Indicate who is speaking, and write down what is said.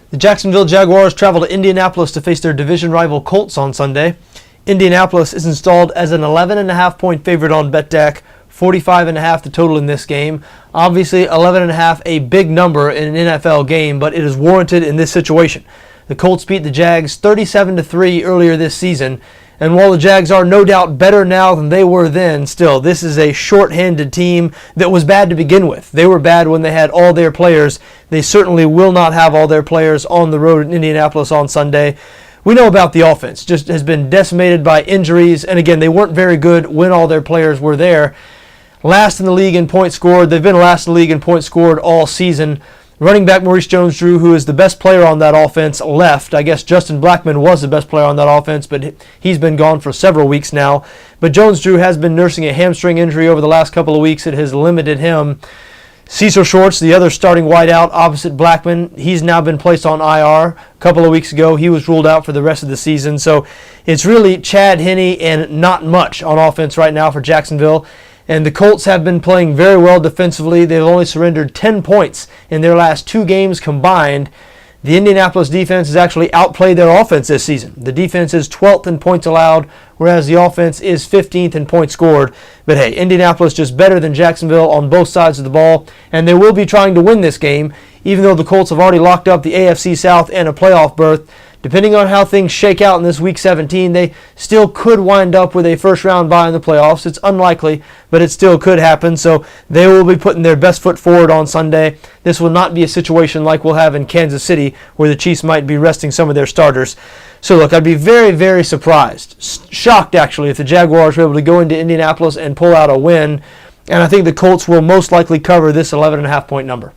Speaker 1: The Jacksonville Jaguars travel to Indianapolis to face their division rival Colts on Sunday. Indianapolis is installed as an 11.5 point favorite on BETDAQ, 45.5 the total in this game. Obviously 11.5 a big number in an NFL game, but it is warranted in this situation. The Colts beat the Jags 37-3 earlier this season, and while the Jags are no doubt better now than they were then, still, this is a short-handed team that was bad to begin with. They were bad when they had all their players. They certainly will not have all their players on the road in Indianapolis on Sunday. We know about the offense, just has been decimated by injuries, and again, they weren't very good when all their players were there. Last in the league in points scored. They've been last in the league in points scored all season. Running back Maurice Jones-Drew, who is the best player on that offense, left. I guess Justin Blackmon was the best player on that offense, but he's been gone for several weeks now. But Jones-Drew has been nursing a hamstring injury over the last couple of weeks. It has limited him. Cecil Shorts, the other starting wideout opposite Blackmon, he's now been placed on IR. A couple of weeks ago, he was ruled out for the rest of the season. So it's really Chad Henne and not much on offense right now for Jacksonville. And the Colts have been playing very well defensively. They've only surrendered 10 points in their last 2 games combined. The Indianapolis defense has actually outplayed their offense this season. The defense is 12th in points allowed, whereas the offense is 15th in points scored. But hey, Indianapolis just better than Jacksonville on both sides of the ball, and they will be trying to win this game, even though the Colts have already locked up the AFC South and a playoff berth. Depending on how things shake out in this Week 17, they still could wind up with a first-round bye in the playoffs. It's unlikely, but it still could happen. So they will be putting their best foot forward on Sunday. This will not be a situation like we'll have in Kansas City, where the Chiefs might be resting some of their starters. So look, I'd be very, very surprised, shocked actually, if the Jaguars were able to go into Indianapolis and pull out a win. And I think the Colts will most likely cover this 11.5 point number.